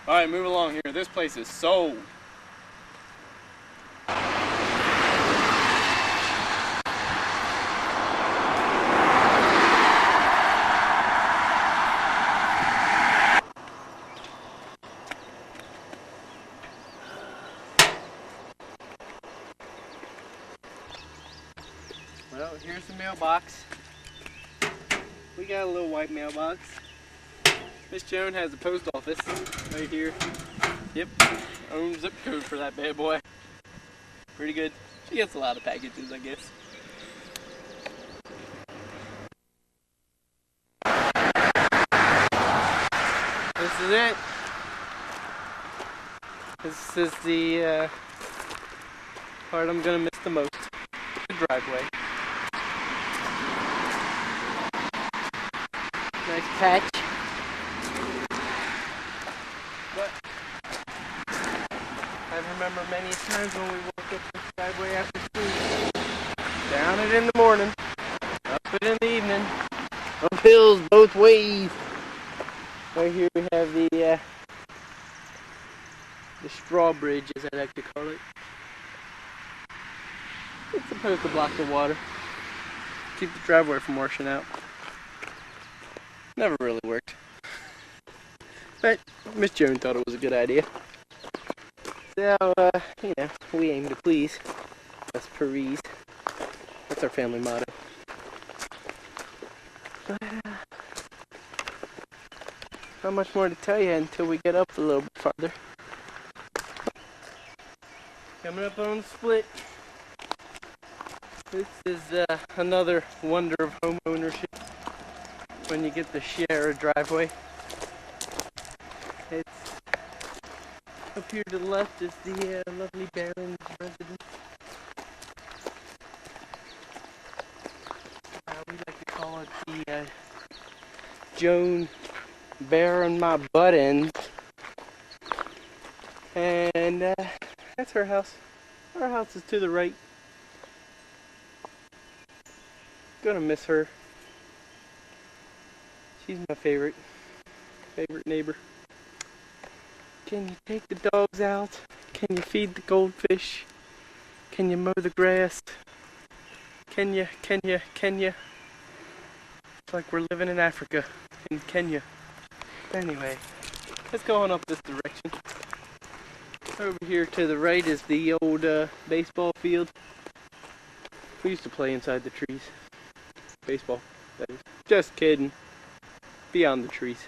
Alright, move along here. This place is sold. Well, here's the mailbox. We got a little white mailbox. Miss Joan has a post office right here. Yep, own zip code for that bad boy. Pretty good. She gets a lot of packages, I guess. This is it. This is the part I'm gonna miss the most. The driveway. Nice patch. But I remember many times when we walked up this driveway after school. Down it in the morning. Up it in the evening. Up hills both ways. Right here we have the straw bridge, as I like to call it. It's supposed to block the water. Keep the driveway from washing out. Never really worked. But Miss Joan thought it was a good idea. So, you know, we aim to please. Us Paris. That's our family motto. But, not much more to tell you until we get up a little bit farther. Coming up on the split. This is another wonder of home ownership. When you get to share a driveway. It's up here to the left is the lovely Barron's residence. We like to call it the Joan Barron my butt ends. And that's her house. Our house is to the right. Gonna miss her. She's my favorite neighbor. Can you take the dogs out? Can you feed the goldfish? Can you mow the grass? Can you? It's like we're living in Africa, in Kenya. Anyway, let's go on up this direction. Over here to the right is the old baseball field. We used to play inside the trees. Baseball, that is. Just kidding. Beyond the trees.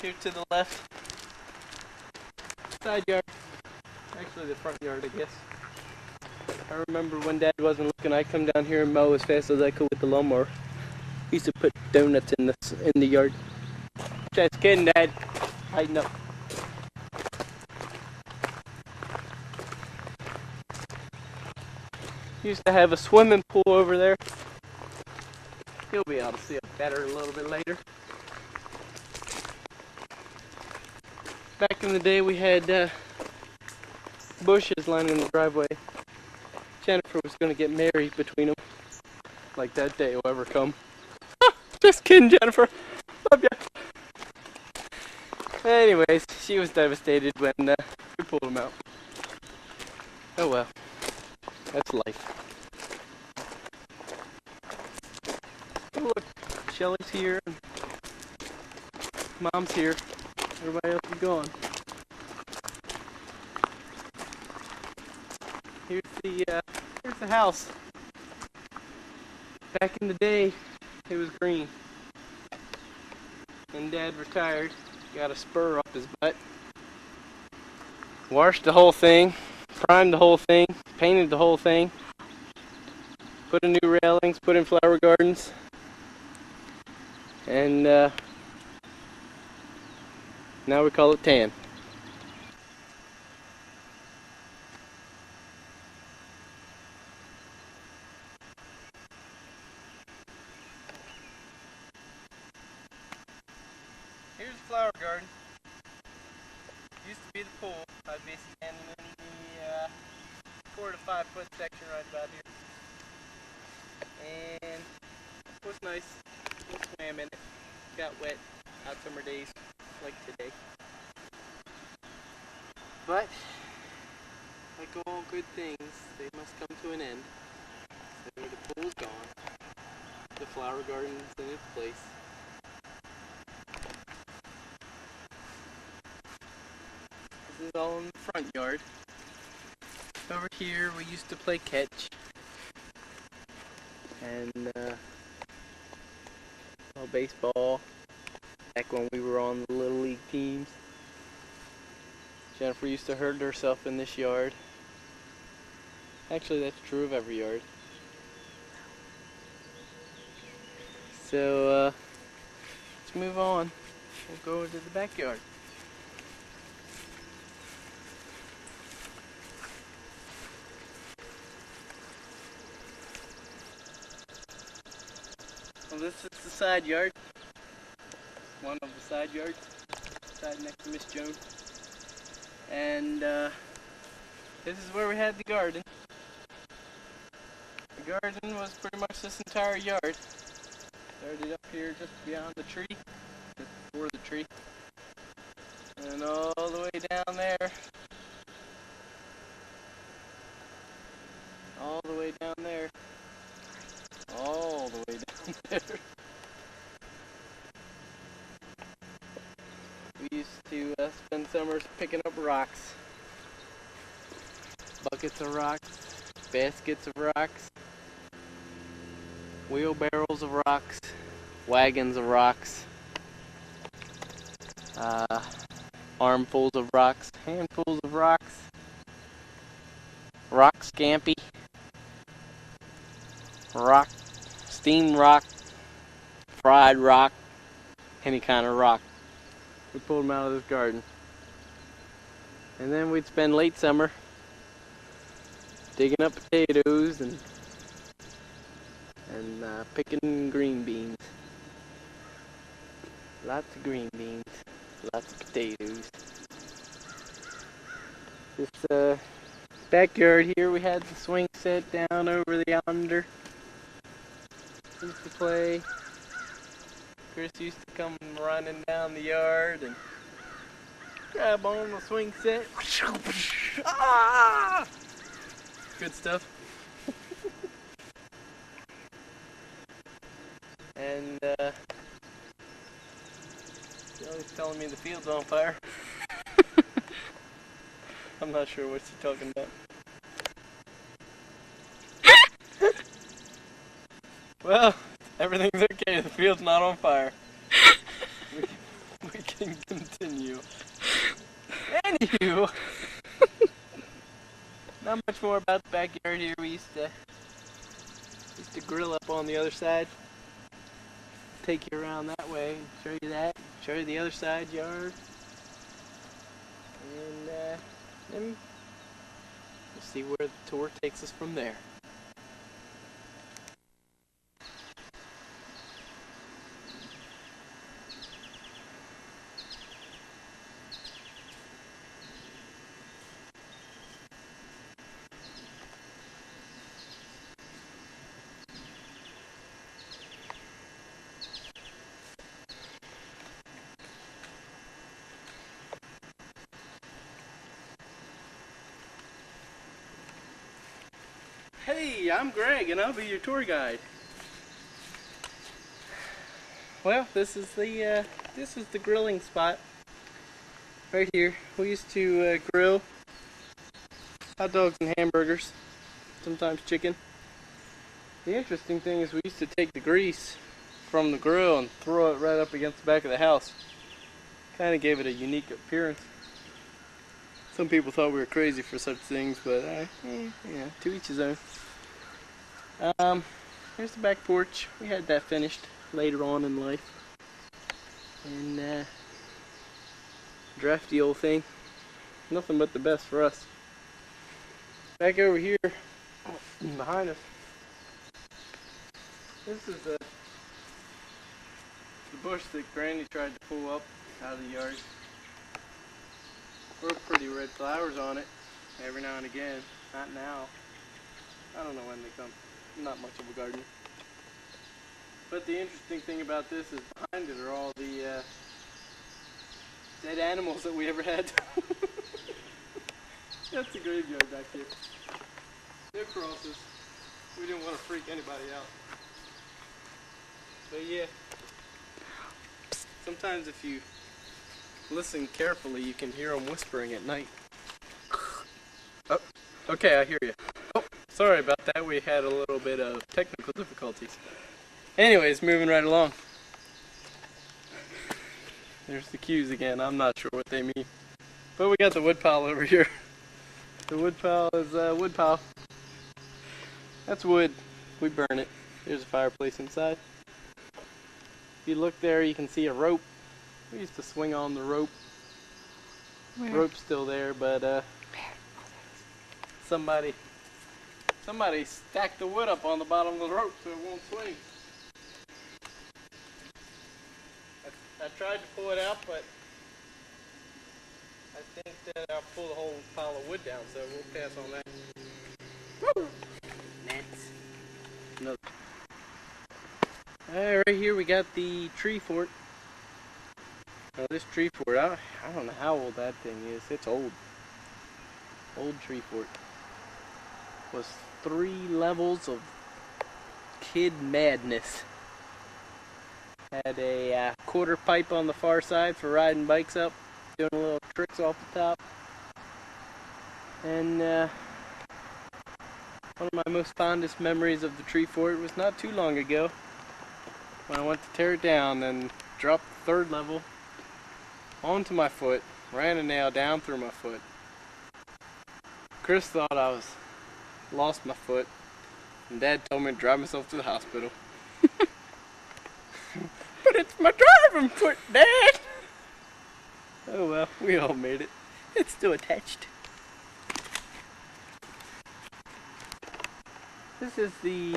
Here to the left, side yard. Actually the front yard, I guess. I remember when Dad wasn't looking, I'd come down here and mow as fast as I could with the lawnmower. We used to put donuts in the yard. Just kidding, Dad. Hiding up. Used to have a swimming pool over there. You'll be able to see it better a little bit later. Back in the day we had bushes lining the driveway. Jennifer was going to get married between them. Like that day will ever come. Just kidding, Jennifer. Love ya. Anyways, she was devastated when we pulled them out. Oh well. That's life. Oh look, Shelly's here, and Mom's here. Everybody else is gone. Here's the house. Back in the day, it was green. And Dad retired, got a spur up his butt. Washed the whole thing, primed the whole thing, painted the whole thing. Put in new railings, put in flower gardens. And now we call it tan. Here's the flower garden. Used to be the pool. I'd be standing in the 4 to 5 foot section right about here. And was nice. We swam in it. Got wet. Hot summer days like today. But, like all good things, they must come to an end. So the pool's gone. The flower garden's in its place. This is all in the front yard. Over here we used to play catch. And baseball. Back when we were on the Little League teams. Jennifer used to hurt herself in this yard. Actually, that's true of every yard. So, let's move on. We'll go into the backyard. Well, this is the side yard. One of the side yards. Side next to Miss Jones. And this is where we had the garden. The garden was pretty much this entire yard. Started up here just beyond the tree, just before the tree. And all the way down there. All the way down there. All the way down there. We used to spend summers picking up rocks. Buckets of rocks, baskets of rocks, wheelbarrows of rocks, wagons of rocks, armfuls of rocks, handfuls of rocks, rock scampi, rock, steamed rock, fried rock, any kind of rock. We pulled them out of this garden. And then we'd spend late summer digging up potatoes and picking green beans. Lots of green beans, lots of potatoes. This backyard here, we had the swing set down over the yonder. Used to play. Chris used to come running down the yard and grab on the swing set. Ah! Good stuff. And he's always telling me the field's on fire. I'm not sure what he's talking about. Well, everything's okay. The field's not on fire. We can continue. Anywho, not much more about the backyard here. We used to grill up on the other side. Take you around that way and show you that. Show you the other side yard. And then we'll see where the tour takes us from there. Hey, I'm Greg and I'll be your tour guide. Well, this is the grilling spot right here. We used to grill hot dogs and hamburgers, sometimes chicken. The interesting thing is we used to take the grease from the grill and throw it right up against the back of the house. Kind of gave it a unique appearance. Some people thought we were crazy for such things, but yeah, to each his own. Here's the back porch. We had that finished later on in life. And drafty old thing. Nothing but the best for us. Back over here, behind us, this is the bush that Granny tried to pull up out of the yard. Real pretty red flowers on it every now and again. Not now. I don't know when they come. I'm not much of a gardener. But the interesting thing about this is behind it are all the dead animals that we ever had. That's the graveyard back here. No crosses. We didn't want to freak anybody out. But yeah, sometimes if you listen carefully, you can hear them whispering at night. Oh, okay, I hear you. Oh, sorry about that. We had a little bit of technical difficulties. Anyways, moving right along. There's the cues again. I'm not sure what they mean. But we got the woodpile over here. The woodpile is woodpile. That's wood. We burn it. There's a fireplace inside. If you look there, you can see a rope. We used to swing on the rope. Where? Rope's still there, but somebody stacked the wood up on the bottom of the rope so it won't swing. I tried to pull it out, but I think that I'll pull the whole pile of wood down, so we'll pass on that. Woo! Nets. Another. Alright, right here we got the tree fort. Now this tree fort, I don't know how old that thing is. It's old. Old tree fort. Was 3 levels of kid madness. Had a quarter pipe on the far side for riding bikes up, doing little tricks off the top. And one of my most fondest memories of the tree fort was not too long ago when I went to tear it down and dropped the 3rd level onto my foot, ran a nail down through my foot. Chris thought I lost my foot, and Dad told me to drive myself to the hospital. But it's my driving foot, Dad! Oh well, we all made it. It's still attached. This is the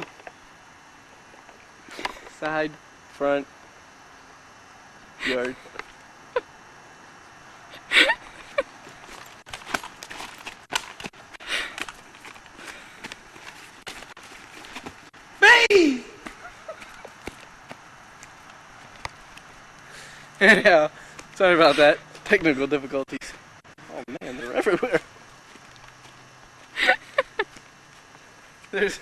side, front, yard. Babe! Anyhow, sorry about that. Technical difficulties. Oh man, they're everywhere. This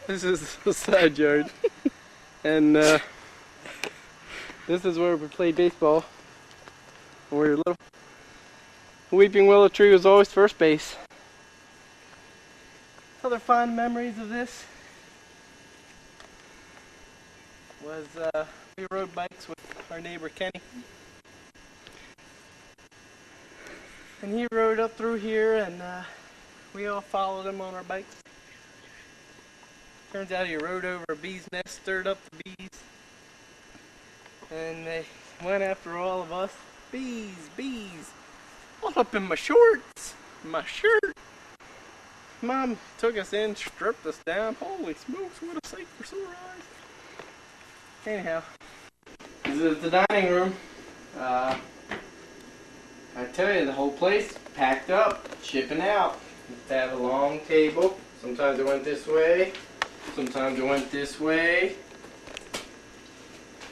is the side yard, and this is where we played baseball when we were little. Weeping Willow Tree was always first base. Other fond memories of this was we rode bikes with our neighbor Kenny. And he rode up through here, and we all followed him on our bikes. Turns out he rode over a bee's nest, stirred up the bees, and they went after all of us. Bees, bees, all up in my shorts, my shirt. Mom took us in, stripped us down. Holy smokes, what a sight for sore eyes. Anyhow, this is the dining room. I tell you, the whole place packed up, shipping out. They have a long table. Sometimes it went this way, sometimes it went this way.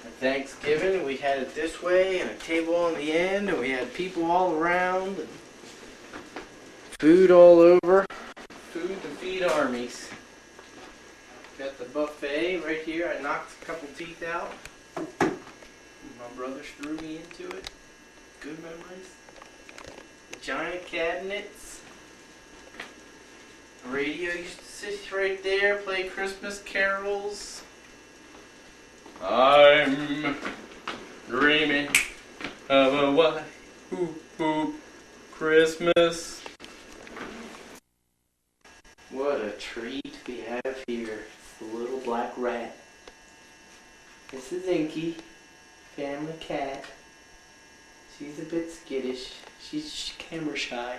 At Thanksgiving, we had it this way, and a table on the end, and we had people all around, and food all over. Food to feed armies. Got the buffet right here. I knocked a couple teeth out. My brothers threw me into it. Good memories. Giant cabinets. The radio used to sit right there, play Christmas carols. I'm dreaming of a white hoop Christmas. What a treat we have here. It's the little black rat. This is Inky, family cat. She's a bit skittish. She's camera shy.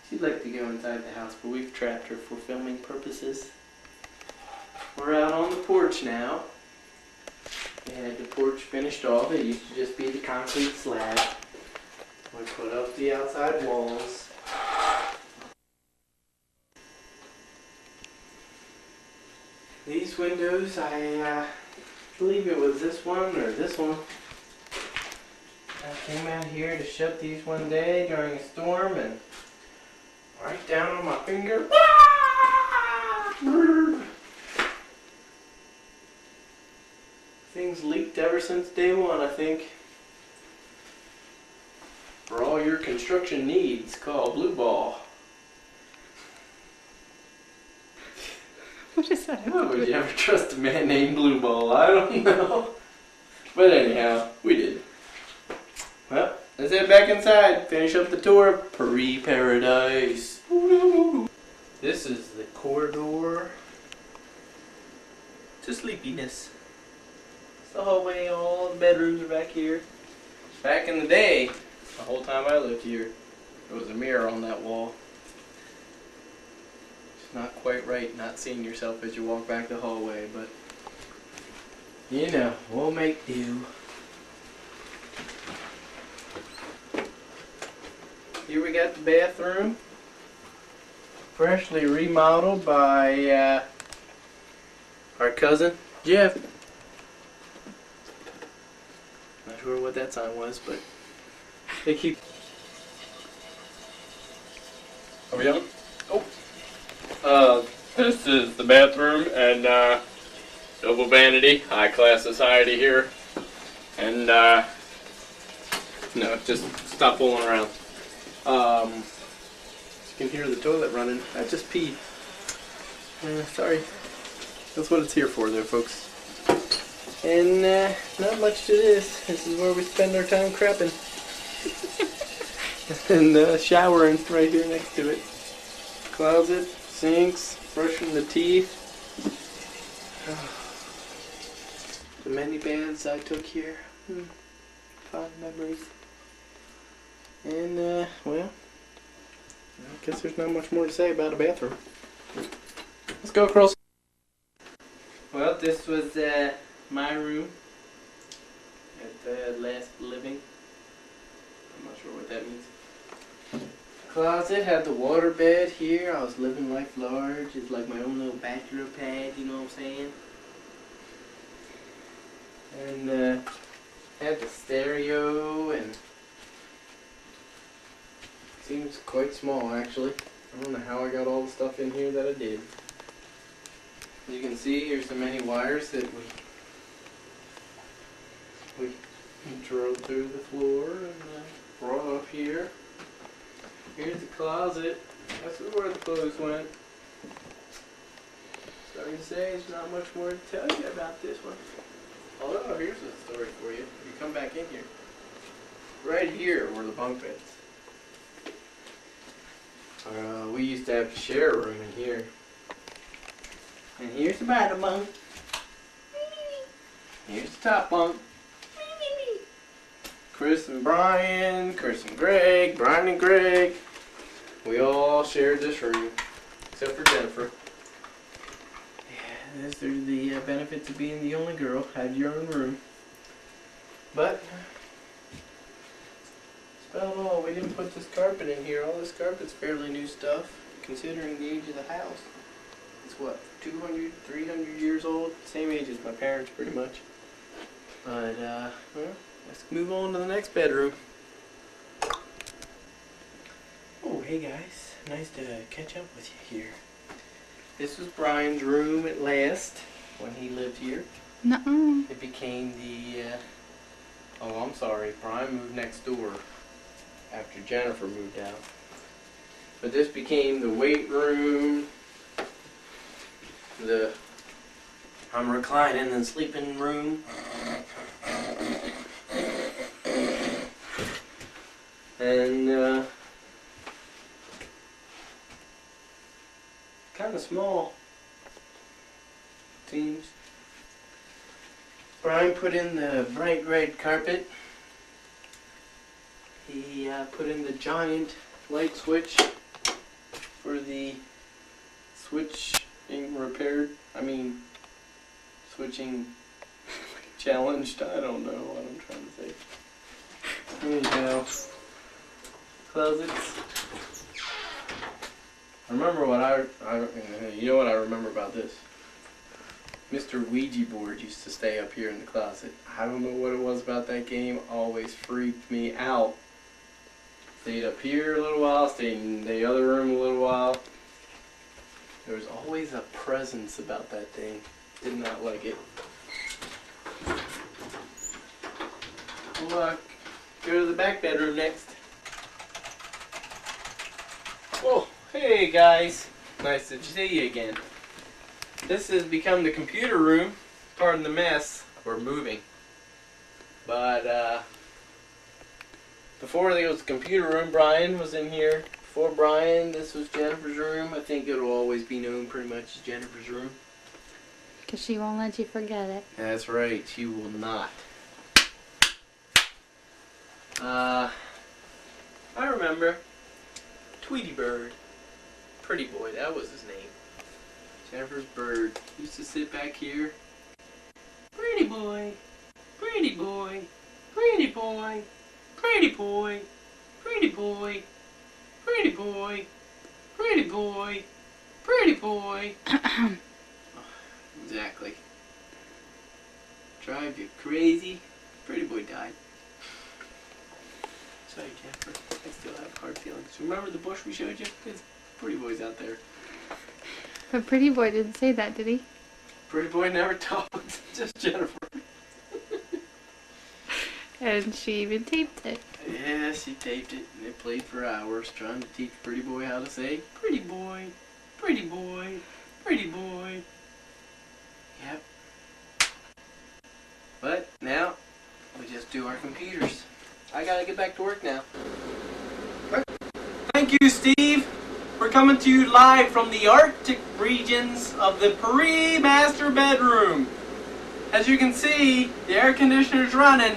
She'd like to go inside the house, but we've trapped her for filming purposes. We're out on the porch now. We had the porch finished off. It used to just be the concrete slab. We put up the outside walls. These windows, I believe it was this one or this one. I came out here to shut these one day during a storm and right down on my finger. Things leaked ever since day one, I think. For all your construction needs, call Blue Ball. What is that? Why would you ever trust a man named Blue Ball? I don't know. But anyhow, we did. Well, let's head back inside, finish up the tour of Peri Paradise. This is the corridor to sleepiness. It's the hallway, all the bedrooms are back here. Back in the day, the whole time I lived here, there was a mirror on that wall. It's not quite right not seeing yourself as you walk back the hallway, but you know, we'll make do. Here we got the bathroom, freshly remodeled by our cousin Jeff. Not sure what that sign was, but they keep. Are we on? This is the bathroom and Noble Vanity, high class society here. And no, just stop fooling around. You can hear the toilet running. I just peed. Sorry. That's what it's here for, though, folks. And not much to this. This is where we spend our time crapping. And showering right here next to it. Closet, sinks, brushing the teeth. The many baths I took here. Fond memories. And, well, I guess there's not much more to say about a bathroom. Let's go across. Well, this was my room at last living. I'm not sure what that means. Closet had the water bed here. I was living life large. It's like my own little bachelor pad, you know what I'm saying? And had the stereo and seems quite small actually. I don't know how I got all the stuff in here that I did. As you can see, here's the many wires that we drove through the floor and brought up here. Here's the closet. That's where the clothes went. Sorry to say, there's not much more to tell you about this one. Although, here's a story for you. If you come back in here, right here were the bunk beds. We used to have to share a room in here. And here's the bottom bunk. Here's the top bunk. Chris and Brian, Chris and Greg, Brian and Greg. We all shared this room, except for Jennifer. Yeah, those are the benefits of being the only girl. Have your own room. But that's about all. We didn't put this carpet in here. All this carpet's fairly new stuff, considering the age of the house. It's what, 200, 300 years old? Same age as my parents, pretty much. But, well, let's move on to the next bedroom. Oh, hey guys. Nice to catch up with you here. This was Brian's room at last, when he lived here. Nuh-uh. It became the, oh, I'm sorry, Brian moved next door after Jennifer moved out. But this became the weight room, I'm reclining in the sleeping room. And, kind of small, seems. Brian put in the bright red carpet. He put in the giant light switch for the switching switching challenged. I don't know what I'm trying to say. Here you go. Closets. I remember what you know what I remember about this? Mr. Ouija board used to stay up here in the closet. I don't know what it was about that game. Always freaked me out. Stayed up here a little while, stayed in the other room a little while. There was always a presence about that thing. Did not like it. We'll go to the back bedroom next. Oh, hey guys. Nice to see you again. This has become the computer room. Pardon the mess. We're moving. But, before there was the computer room, Brian was in here. Before Brian, this was Jennifer's room. I think it'll always be known pretty much as Jennifer's room. Because she won't let you forget it. That's right, she will not. I remember Tweety Bird. Pretty Boy, that was his name. Jennifer's bird used to sit back here. Pretty boy, pretty boy, pretty boy, pretty boy, pretty boy, pretty boy, pretty boy, pretty boy. Exactly. Drive you crazy. Pretty Boy died. Sorry, Jennifer. I still have hard feelings. Remember the bush we showed you? There's Pretty Boy's out there. But Pretty Boy didn't say that, did he? Pretty Boy never talked. Just Jennifer. And she even taped it. Yeah, she taped it and it played for hours trying to teach Pretty Boy how to say Pretty Boy, Pretty Boy, Pretty Boy. Yep. But now we just do our computers. I gotta get back to work now. Thank you, Steve. We're coming to you live from the Arctic regions of the Paris master bedroom. As you can see, the air conditioner's running.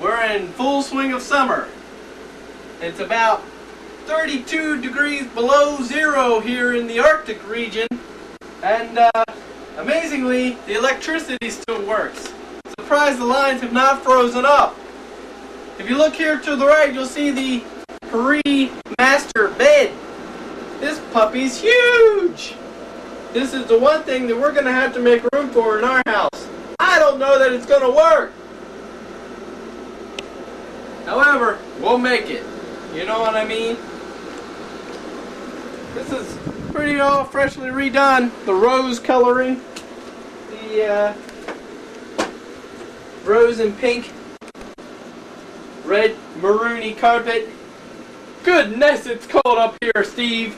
We're in full swing of summer. It's about 32 degrees below zero here in the Arctic region. And amazingly, the electricity still works. Surprised the lines have not frozen up. If you look here to the right, you'll see the Paris master bed. This puppy's huge. This is the one thing that we're going to have to make room for in our house. I don't know that it's going to work. However, we'll make it. You know what I mean? This is pretty all freshly redone. The rose coloring. The rose and pink. Red maroony carpet. Goodness, it's cold up here, Steve.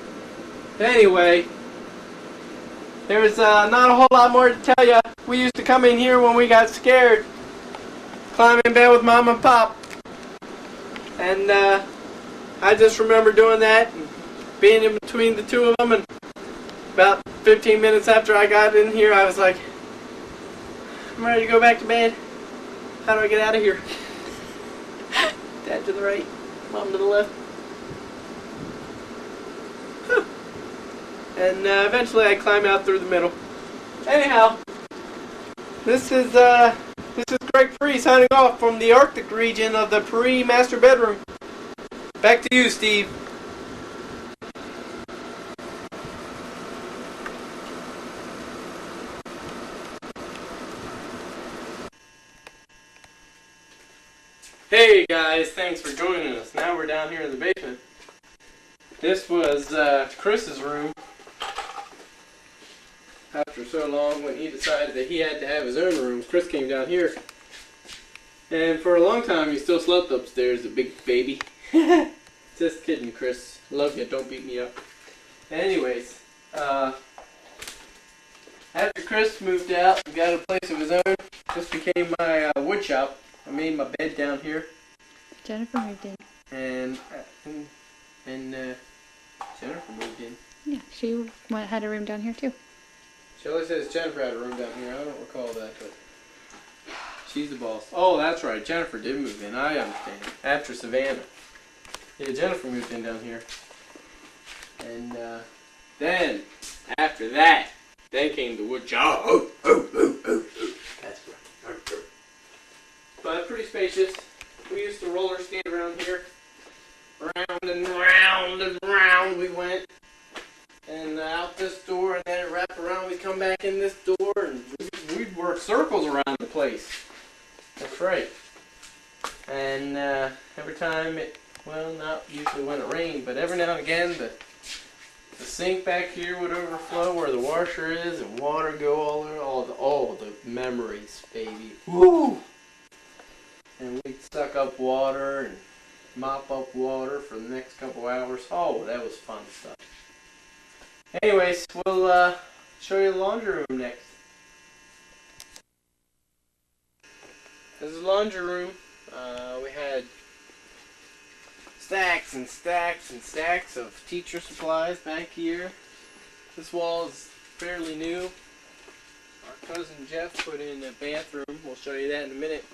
Anyway, there's not a whole lot more to tell you. We used to come in here when we got scared. Climb in bed with Mom and Pop. And I just remember doing that and being in between the two of them. And about 15 minutes after I got in here, I was like, I'm ready to go back to bed. How do I get out of here? Dad to the right, Mom to the left. And eventually I climb out through the middle. Anyhow, this is Greg Free signing off from the Arctic region of the Paris master bedroom. Back to you, Steve. Hey guys, thanks for joining us. Now we're down here in the basement. This was Chris's room. After so long, when he decided that he had to have his own room, Chris came down here. And for a long time, he still slept upstairs, the big baby. Just kidding, Chris. Love you, don't beat me up. Anyways, after Chris moved out and got a place of his own, this became my wood shop. I made my bed down here. Jennifer moved in. And Jennifer moved in. Yeah, she had a room down here too. Shelley says Jennifer had a room down here. I don't recall that, but she's the boss. Oh, that's right. Jennifer did move in. I understand. After Savannah. Yeah, Jennifer moved in down here. And then, after that, then came the wood shop. That's right. But pretty spacious. We used to roller skate around here. Round and round and round we went. And out this door, and then it wrapped around. We come back in this door, and we'd work circles around the place. That's right. And every time well, not usually when it rained, but every now and again the sink back here would overflow where the washer is, and water go all the memories, baby. Woo! And we'd suck up water and mop up water for the next couple hours. Oh, that was fun stuff. Anyways, we'll show you the laundry room next. This is the laundry room. We had stacks and stacks and stacks of teacher supplies back here. This wall is fairly new. Our cousin Jeff put in a bathroom. We'll show you that in a minute.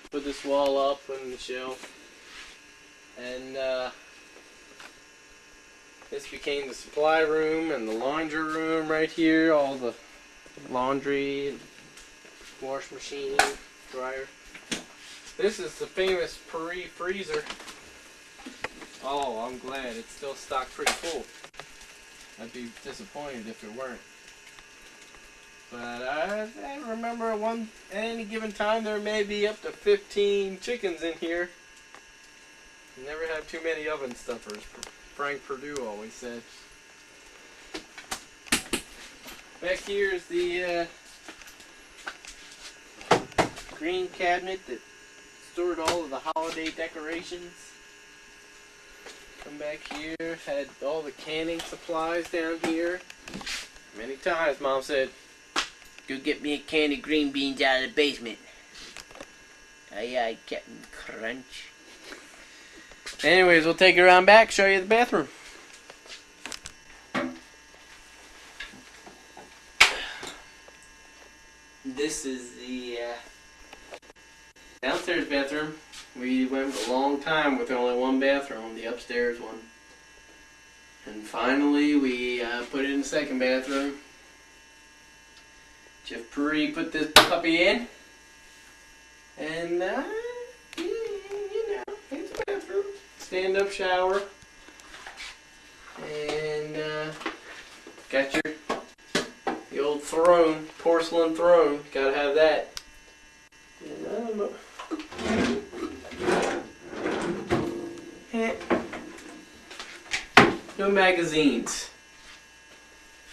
Put this wall up, put in the shelf. And this became the supply room and the laundry room right here. All the laundry, wash machine, dryer. This is the famous Paris freezer. Oh, I'm glad it's still stocked pretty full. I'd be disappointed if it weren't. But I remember at any given time there may be up to 15 chickens in here. Never had too many oven stuffers, Frank Perdue always said. Back here is the green cabinet that stored all of the holiday decorations. Come back here, had all the canning supplies down here. Many times Mom said, "Go get me a can of green beans out of the basement." Aye aye, Captain Crunch. Anyways, we'll take you around back, show you the bathroom. This is the downstairs bathroom. We went a long time with only one bathroom, the upstairs one. And finally we put in the second bathroom. Jeff Puri put this puppy in. And, you know, it's a bathroom. Stand-up shower. And, got the old throne, porcelain throne. Gotta have that. And, no magazines.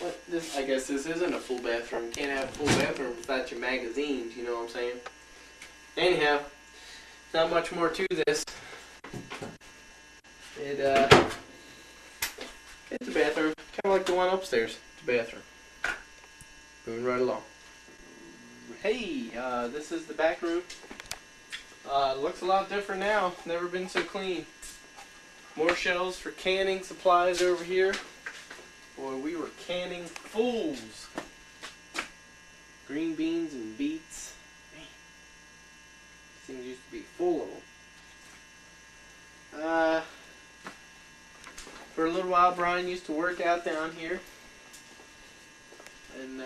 What? I guess this isn't a full bathroom. You can't have a full bathroom without your magazines, you know what I'm saying? Anyhow, not much more to this. It's a bathroom, kind of like the one upstairs. It's a bathroom. Moving right along. Hey, this is the back room. Looks a lot different now. Never been so clean. More shelves for canning supplies over here. Boy, we were canning fools. Green beans and beets. Man, these things used to be full of them. For a little while, Brian used to work out down here. And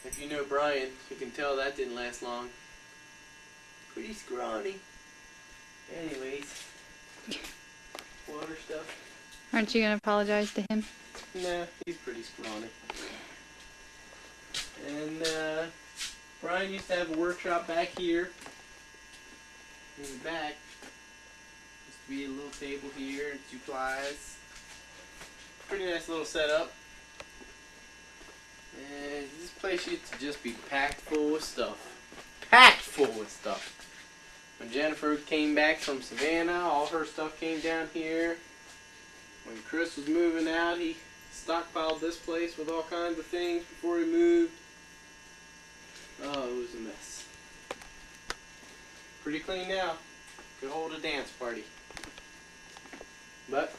if you know Brian, you can tell that didn't last long. Pretty scrawny. Anyways, water stuff. Aren't you going to apologize to him? Nah, he's pretty scrawny. And Brian used to have a workshop back here. In the back. Used to be a little table here and 2 plies. Pretty nice little setup. And this place used to just be packed full of stuff. Packed full of stuff. When Jennifer came back from Savannah, all her stuff came down here. When Chris was moving out, he stockpiled this place with all kinds of things before he moved. Oh, it was a mess. Pretty clean now. Could hold a dance party. But,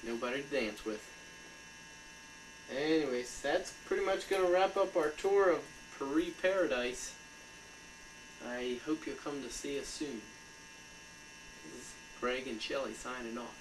nobody to dance with. Anyways, that's pretty much going to wrap up our tour of Paris Paradise. I hope you'll come to see us soon. This is Greg and Shelly signing off.